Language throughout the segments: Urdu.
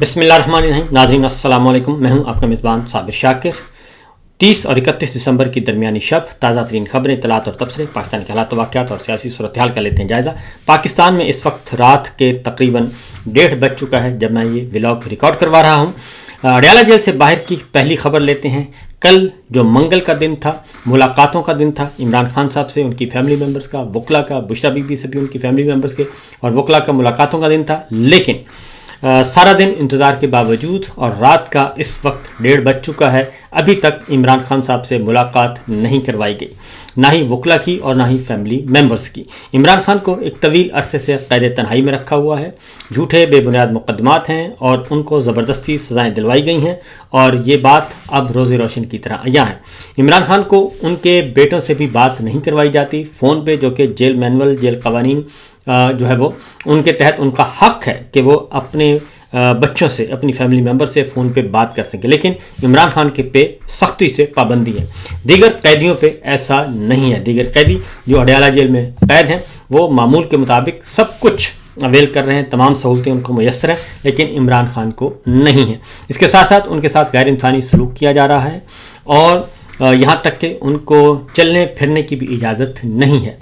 بسم اللہ الرحمن الرحیم. ناظرین السلام علیکم. میں ہوں آپ کا میزبان صابر شاکر. 30 اور 31 دسمبر کی درمیانی شب تازہ ترین خبریں، اطلاعات اور تبصرے، پاکستان کے حالات، واقعات اور سیاسی صورتحال کا لیتے ہیں جائزہ. پاکستان میں اس وقت رات کے تقریباً 1:30 بج چکا ہے جب میں یہ ولاگ ریکارڈ کروا رہا ہوں. اڈیالہ جیل سے باہر کی پہلی خبر لیتے ہیں. کل جو منگل کا دن تھا، ملاقاتوں کا دن تھا عمران خان صاحب سے، ان کی فیملی ممبرز کا، وکلا کا، بشرا بی بی سے بھی ان کی فیملی ممبرز کے اور وکلا کا ملاقاتوں کا دن تھا. لیکن سارا دن انتظار کے باوجود اور رات کا اس وقت 1:30 بج چکا ہے، ابھی تک عمران خان صاحب سے ملاقات نہیں کروائی گئی، نہ ہی وکلا کی اور نہ ہی فیملی ممبرز کی. عمران خان کو ایک طویل عرصے سے قید تنہائی میں رکھا ہوا ہے. جھوٹے بے بنیاد مقدمات ہیں اور ان کو زبردستی سزائیں دلوائی گئی ہیں، اور یہ بات اب روز روشن کی طرح عیاں ہے. عمران خان کو ان کے بیٹوں سے بھی بات نہیں کروائی جاتی فون پہ، جو کہ جیل مینول، جیل قوانین جو ہے وہ ان کے تحت ان کا حق ہے کہ وہ اپنے بچوں سے، اپنی فیملی ممبر سے فون پہ بات کر سکیں. لیکن عمران خان کے پہ سختی سے پابندی ہے. دیگر قیدیوں پہ ایسا نہیں ہے. دیگر قیدی جو اڈیالہ جیل میں قید ہیں وہ معمول کے مطابق سب کچھ اویل کر رہے ہیں، تمام سہولتیں ان کو میسر ہیں، لیکن عمران خان کو نہیں ہے. اس کے ساتھ ساتھ ان کے ساتھ غیر انسانی سلوک کیا جا رہا ہے، اور یہاں تک کہ ان کو چلنے پھرنے کی بھی اجازت نہیں ہے.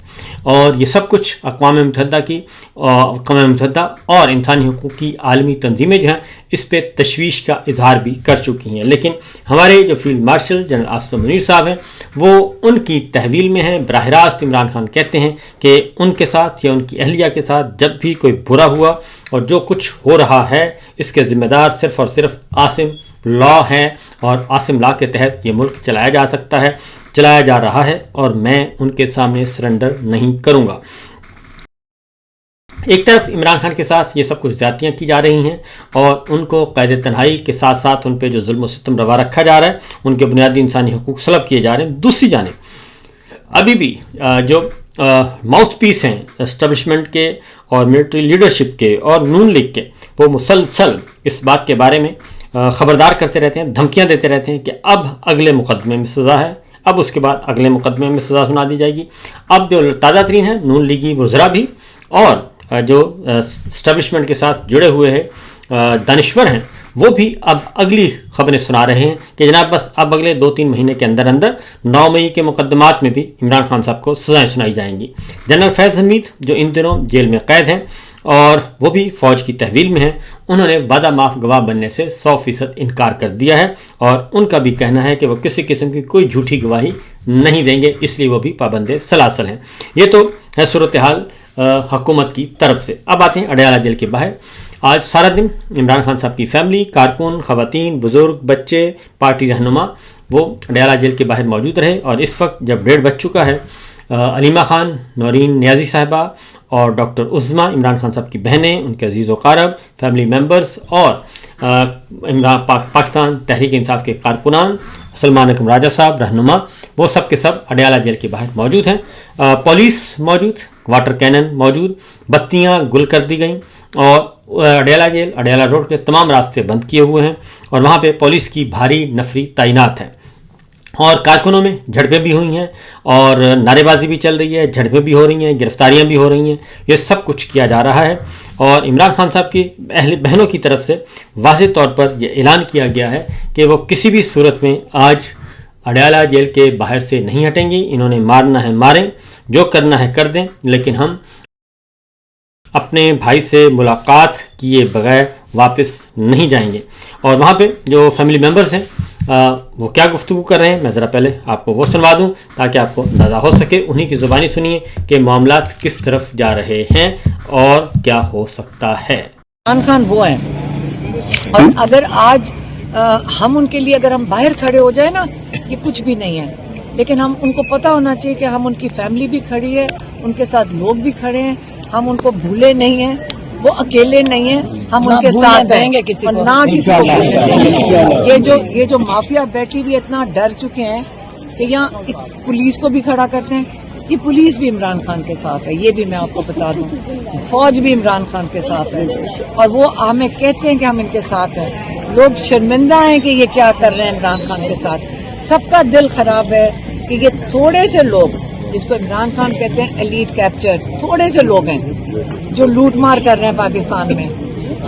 اور یہ سب کچھ اقوام متحدہ اور انسانی حقوق کی عالمی تنظیمیں جو ہیں اس پہ تشویش کا اظہار بھی کر چکی ہیں. لیکن ہمارے جو field marshal general Asif Munir صاحب ہیں وہ ان کی تحویل میں ہیں. براہ راست عمران خان کہتے ہیں کہ ان کے ساتھ یا ان کی اہلیہ کے ساتھ جب بھی کوئی برا ہوا اور جو کچھ ہو رہا ہے اس کے ذمہ دار صرف اور صرف عاصم لا ہے، اور عاصم لا کے تحت یہ ملک چلایا جا سکتا ہے، چلایا جا رہا ہے، اور میں ان کے سامنے سرنڈر نہیں کروں گا. ایک طرف عمران خان کے ساتھ یہ سب کچھ زیادتیاں کی جا رہی ہیں اور ان کو قید تنہائی کے ساتھ ساتھ ان پہ جو ظلم و ستم روا رکھا جا رہا ہے، ان کے بنیادی انسانی حقوق سلب کیے جا رہے ہیں. دوسری جانب ابھی بھی جو ماؤتھ پیس ہیں اسٹیبلشمنٹ کے اور ملٹری لیڈرشپ کے اور نون لیگ کے، وہ مسلسل اس بات کے بارے میں خبردار کرتے رہتے ہیں، دھمکیاں دیتے رہتے ہیں کہ اب اگلے مقدمے میں سزا ہے، اب اس کے بعد اگلے مقدمے میں سزا سنا دی جائے گی. اب جو تازہ ترین ہیں نون لیگی وزراء بھی اور جو اسٹیبلشمنٹ کے ساتھ جڑے ہوئے ہیں دانشور ہیں، وہ بھی اب اگلی خبریں سنا رہے ہیں کہ جناب بس اب اگلے 2-3 مہینے کے اندر 9 مئی کے مقدمات میں بھی عمران خان صاحب کو سزائیں سنائی جائیں گی. جنرل فیض حمید جو ان دنوں جیل میں قید ہیں اور وہ بھی فوج کی تحویل میں ہیں، انہوں نے وعدہ معاف گواہ بننے سے 100% انکار کر دیا ہے، اور ان کا بھی کہنا ہے کہ وہ کسی قسم کی کوئی جھوٹی گواہی نہیں دیں گے، اس لیے وہ بھی پابند سلاسل ہیں. یہ تو ہے صورتحال حکومت کی طرف سے. اب آتے ہیں اڈیالہ جیل کے باہر. آج سارا دن عمران خان صاحب کی فیملی، کارکن، خواتین، بزرگ، بچے، پارٹی رہنما وہ اڈیالہ جیل کے باہر موجود رہے. اور اس وقت جب 1:30 بج چکا ہے، علیمہ خان، نورین نیازی صاحبہ اور ڈاکٹر عظمیٰ، عمران خان صاحب کی بہنیں، ان کے عزیز و قارب، فیملی ممبرز اور پاکستان تحریک انصاف کے کارکنان، سلمان اکرم راجہ صاحب رہنما، وہ سب کے سب اڈیالہ جیل کے باہر موجود ہیں. پولیس موجود، واٹر کینن موجود، بتیاں گل کر دی گئیں، اور اڈیالہ جیل، اڈیالہ روڈ کے تمام راستے بند کیے ہوئے ہیں، اور وہاں پہ پولیس کی بھاری نفری تعینات ہے. اور کارکنوں میں جھڑپیں بھی ہوئی ہیں، اور نعرے بازی بھی چل رہی ہے، جھڑپیں بھی ہو رہی ہیں، گرفتاریاں بھی ہو رہی ہیں. یہ سب کچھ کیا جا رہا ہے، اور عمران خان صاحب کی بہنوں کی طرف سے واضح طور پر یہ اعلان کیا گیا ہے کہ وہ کسی بھی صورت میں آج اڈیالہ جیل کے باہر سے نہیں ہٹیں گی. انہوں نے مارنا ہے ماریں، جو کرنا ہے کر دیں، لیکن ہم اپنے بھائی سے ملاقات کیے بغیر واپس نہیں جائیں گے. اور وہاں پہ جو فیملی ممبرز ہیں وہ کیا گفتگو کر رہے ہیں، میں ذرا پہلے آپ کو وہ سنوا دوں تاکہ آپ کو اندازہ ہو سکے. انہی کی زبانی سنیے کہ معاملات کس طرف جا رہے ہیں اور کیا ہو سکتا ہے. عمران خان وہ ہیں، اور اگر آج ہم ان کے لیے اگر ہم باہر کھڑے ہو جائیں نا، یہ کچھ بھی نہیں ہے. لیکن ہم ان کو پتہ ہونا چاہیے کہ ہم ان کی فیملی بھی کھڑی ہے، ان کے ساتھ لوگ بھی کھڑے ہیں، ہم ان کو بھولے نہیں ہیں، وہ اکیلے نہیں ہیں، ہم ان کے ساتھ ہیں، نہ کسی کو. یہ جو مافیا بیٹھی بھی اتنا ڈر چکے ہیں کہ یہاں پولیس کو بھی کھڑا کرتے ہیں. یہ پولیس بھی عمران خان کے ساتھ ہے، یہ بھی میں آپ کو بتا دوں. فوج بھی عمران خان کے ساتھ ہے، اور وہ ہمیں کہتے ہیں کہ ہم ان کے ساتھ ہیں. لوگ شرمندہ ہیں کہ یہ کیا کر رہے ہیں عمران خان کے ساتھ. سب کا دل خراب ہے کہ یہ تھوڑے سے لوگ، جس کو عمران خان کہتے ہیں ایلیٹ کیپچر، تھوڑے سے لوگ ہیں جو لوٹ مار کر رہے ہیں پاکستان میں.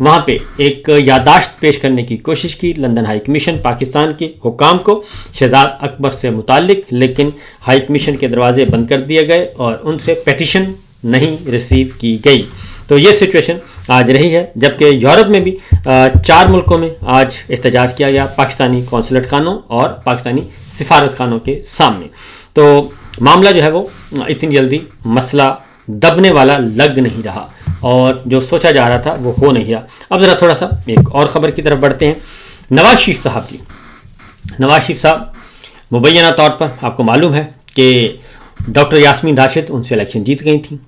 وہاں پہ ایک یادداشت پیش کرنے کی کوشش کی لندن ہائی کمیشن پاکستان کے حکام کو شہزاد اکبر سے متعلق، لیکن ہائی کمیشن کے دروازے بند کر دیے گئے اور ان سے پیٹیشن نہیں ریسیو کی گئی۔ تو یہ سچویشن آج رہی ہے، جبکہ یورپ میں بھی 4 ملکوں میں آج احتجاج کیا گیا پاکستانی قونصلیٹ خانوں اور پاکستانی سفارت خانوں کے سامنے۔ تو معاملہ جو ہے وہ اتنی جلدی مسئلہ دبنے والا لگ نہیں رہا، اور جو سوچا جا رہا تھا وہ ہو نہیں رہا۔ اب ذرا تھوڑا سا ایک اور خبر کی طرف بڑھتے ہیں۔ نواز شریف صاحب مبینہ طور پر آپ کو معلوم ہے کہ ڈاکٹر یاسمین راشد ان سے الیکشن جیت گئی تھیں،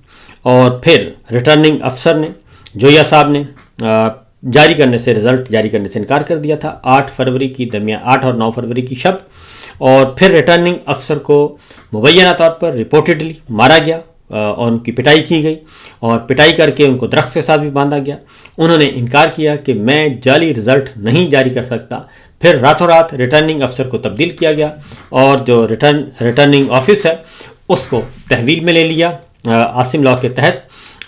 اور پھر ریٹرننگ افسر نے جویا صاحب نے رزلٹ جاری کرنے سے انکار کر دیا تھا 8 فروری کی درمیان 8 اور 9 فروری کی شب، اور پھر ریٹرننگ افسر کو مبینہ طور پر رپورٹڈلی مارا گیا اور ان کی پٹائی کی گئی، اور پٹائی کر کے ان کو درخت کے ساتھ بھی باندھا گیا۔ انہوں نے انکار کیا کہ میں جعلی رزلٹ نہیں جاری کر سکتا۔ پھر راتوں رات ریٹرننگ افسر کو تبدیل کیا گیا، اور جو ریٹرننگ آفس ہے اس کو تحویل میں لے لیا عاصم لاء کے تحت،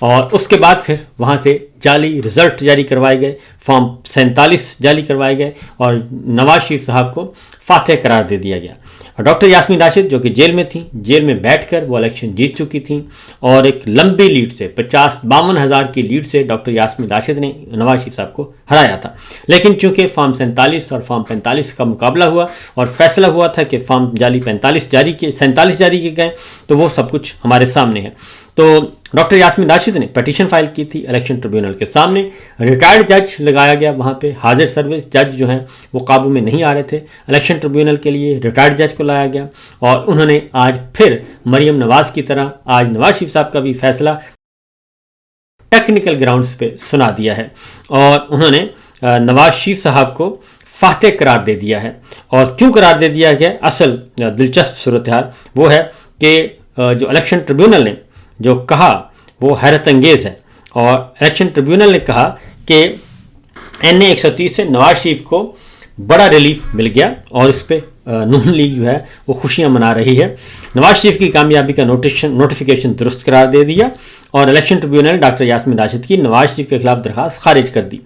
اور اس کے بعد پھر وہاں سے جعلی رزلٹ جاری کروائے گئے، فارم 47 جاری کروائے گئے، اور نواز شریف صاحب کو فاتح قرار دے دیا گیا۔ ڈاکٹر یاسمین راشد جو کہ جیل میں تھیں، جیل میں بیٹھ کر وہ الیکشن جیت چکی تھیں، اور ایک لمبی لیڈ سے 52 ہزار کی لیڈ سے ڈاکٹر یاسمین راشد نے نواز شریف صاحب کو ہرایا تھا۔ لیکن چونکہ فارم 47 اور فارم 45 کا مقابلہ ہوا اور فیصلہ ہوا تھا کہ فارم جعلی 47 جاری کیے گئے، تو وہ سب کچھ ہمارے سامنے ہے۔ تو ڈاکٹر یاسمین راشد نے پٹیشن فائل کی تھی الیکشن ٹریبیونل کے سامنے، ریٹائرڈ جج لگایا گیا وہاں پہ، حاضر سروس جج جو ہیں وہ قابو میں نہیں آ رہے تھے، الیکشن ٹریبیونل کے لیے ریٹائرڈ جج کو لایا گیا، اور انہوں نے آج پھر مریم نواز کی طرح آج نواز شریف صاحب کا بھی فیصلہ ٹیکنیکل گراؤنڈز پہ سنا دیا ہے، اور انہوں نے نواز شریف صاحب کو فاتح قرار دے دیا ہے۔ اور کیوں قرار دے دیا گیا؟ اصل دلچسپ صورتحال وہ ہے کہ جو الیکشن ٹریبیونل نے جو کہا وہ حیرت انگیز ہے، اور الیکشن ٹریبیونل نے کہا کہ NA 130 سے نواز شریف کو بڑا ریلیف مل گیا، اور اس پہ نون لیگ جو ہے وہ خوشیاں منا رہی ہے۔ نواز شریف کی کامیابی کا نوٹیفیکیشن درست قرار دے دیا، اور الیکشن ٹریبیونل نے ڈاکٹر یاسمین راشد کی نواز شریف کے خلاف درخواست خارج کر دی۔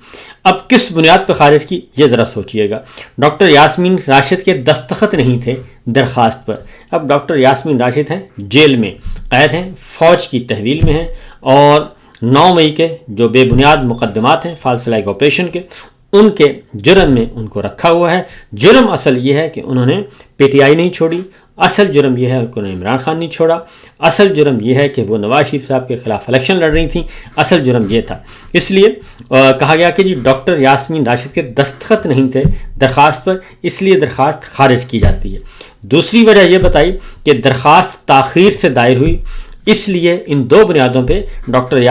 اب کس بنیاد پر خارج کی یہ ذرا سوچئے گا۔ ڈاکٹر یاسمین راشد کے دستخط نہیں تھے درخواست پر۔ اب ڈاکٹر یاسمین راشد ہیں جیل میں قید ہیں، فوج کی تحویل میں ہیں، اور 9 مئی کے جو بے بنیاد مقدمات ہیں فالس فلیگ آپریشن کے، ان کے جرم میں ان کو رکھا ہوا ہے۔ جرم اصل یہ ہے کہ انہوں نے PTI نہیں چھوڑی، اصل جرم یہ ہے کہ انہوں نے عمران خان نہیں چھوڑا، اصل جرم یہ ہے کہ وہ نواز شریف صاحب کے خلاف الیکشن لڑ رہی تھیں، اصل جرم یہ تھا۔ اس لیے کہا گیا کہ جی ڈاکٹر یاسمین راشد کے دستخط نہیں تھے درخواست پر، اس لیے درخواست خارج کی جاتی ہے۔ دوسری وجہ یہ بتائی کہ درخواست تاخیر سے دائر ہوئی، اس لیے ان 2 بنیادوں پہ ڈاکٹر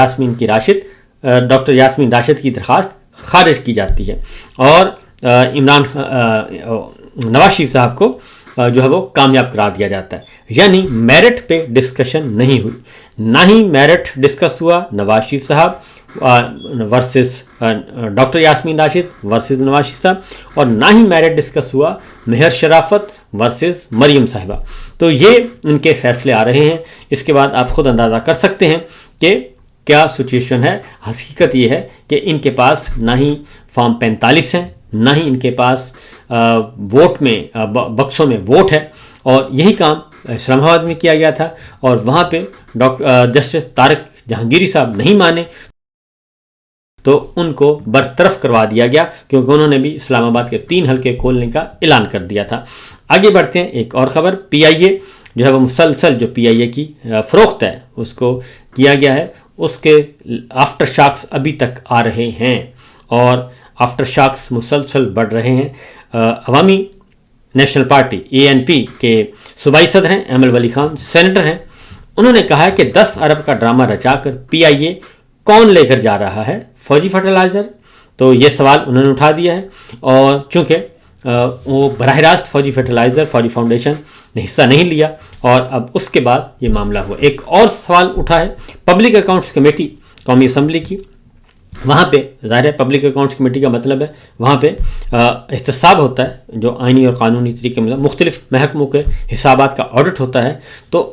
یاسمین راشد کی درخواست خارج کی جاتی ہے، اور نواز شریف صاحب کو جو ہے وہ کامیاب قرار دیا جاتا ہے۔ یعنی میرٹ پہ ڈسکشن نہیں ہوئی، نہ ہی میرٹ ڈسکس ہوا نواز شریف صاحب versus doctor Yasmin Rashid versus Nawaz Sharif صاحب، اور نہ ہی میرٹ ڈسکس ہوا مہر شرافت ورسز مریم صاحبہ۔ تو یہ ان کے فیصلے آ رہے ہیں۔ اس کے بعد آپ خود اندازہ کر سکتے ہیں کہ کیا سچویشن ہے۔ حقیقت یہ ہے کہ ان کے پاس نہ ہی فارم 45 ہیں، نہ ہی ان کے پاس ووٹ میں بکسوں میں ووٹ ہے، اور یہی کام اسلام آباد میں کیا گیا تھا، اور وہاں پہ جسٹس طارق جہانگیری صاحب نہیں مانے تو ان کو برطرف کروا دیا گیا، کیونکہ انہوں نے بھی اسلام آباد کے 3 حلقے کھولنے کا اعلان کر دیا تھا۔ آگے بڑھتے ہیں، ایک اور خبر، PIA جو ہے وہ مسلسل جو PIA کی فروخت ہے اس کو کیا گیا ہے، اس کے آفٹر شاکس ابھی تک آ رہے ہیں، اور آفٹر شاکس مسلسل بڑھ رہے ہیں۔ عوامی نیشنل پارٹی ANP کے صوبائی صدر ہیں ایمل ولی خان، سینیٹر ہیں، انہوں نے کہا ہے کہ 10 ارب کا ڈرامہ رچا کر PIA کون لے کر جا رہا ہے، فوجی فرٹیلائزر؟ تو یہ سوال انہوں نے اٹھا دیا ہے، اور چونکہ وہ براہ راست فوجی فرٹیلائزر فوجی فاؤنڈیشن نے حصہ نہیں لیا، اور اب اس کے بعد یہ معاملہ ہوا۔ ایک اور سوال اٹھا ہے پبلک اکاؤنٹس کمیٹی قومی اسمبلی کی، وہاں پہ ظاہر ہے پبلک اکاؤنٹس کمیٹی کا مطلب ہے وہاں پہ احتساب ہوتا ہے، جو آئینی اور قانونی طریقے میں مختلف محکموں کے حسابات کا آڈٹ ہوتا ہے۔ تو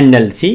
NLC,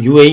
UAE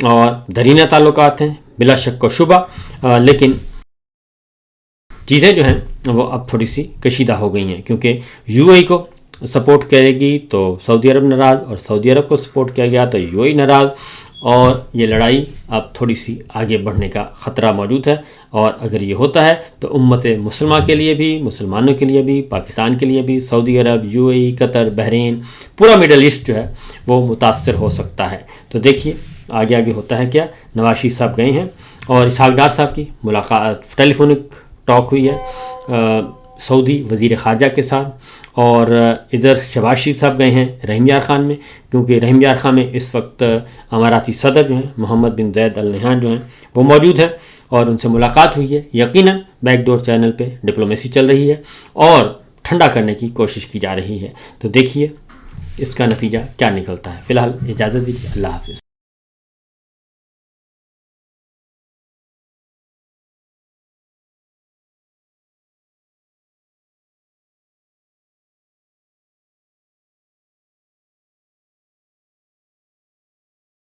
اور درینہ تعلقات ہیں بلا شک و شبہ، لیکن چیزیں جو ہیں وہ اب تھوڑی سی کشیدہ ہو گئی ہیں، کیونکہ یو اے کو سپورٹ کرے گی تو سعودی عرب ناراض، اور سعودی عرب کو سپورٹ کیا گیا تو یو اے ناراض، اور یہ لڑائی اب تھوڑی سی آگے بڑھنے کا خطرہ موجود ہے۔ اور اگر یہ ہوتا ہے تو امت مسلمہ کے لیے بھی، مسلمانوں کے لیے بھی، پاکستان کے لیے بھی، سعودی عرب، یو اے ای، قطر، بحرین، پورا مڈل ایسٹ جو ہے وہ متاثر ہو سکتا ہے۔ تو دیکھیے آگے آگے ہوتا ہے کیا۔ نواز شریف صاحب گئے ہیں اور اسحاق ڈار صاحب کی ملاقات، ٹیلی فونک ٹاک ہوئی ہے سعودی وزیر خارجہ کے ساتھ، اور ادھر شہباز شریف صاحب گئے ہیں رحیم یار خان میں، کیونکہ رحیم یار خان میں اس وقت اماراتی صدر جو ہیں محمد بن زید ال نہیان جو ہیں وہ موجود ہیں، اور ان سے ملاقات ہوئی ہے۔ یقیناً بیک ڈور چینل پہ ڈپلومیسی چل رہی ہے اور ٹھنڈا کرنے کی کوشش کی جا رہی ہے۔ تو دیکھیے اس کا نتیجہ کیا نکلتا ہے۔ فی الحال اجازت دیجیے، اللہ حافظ۔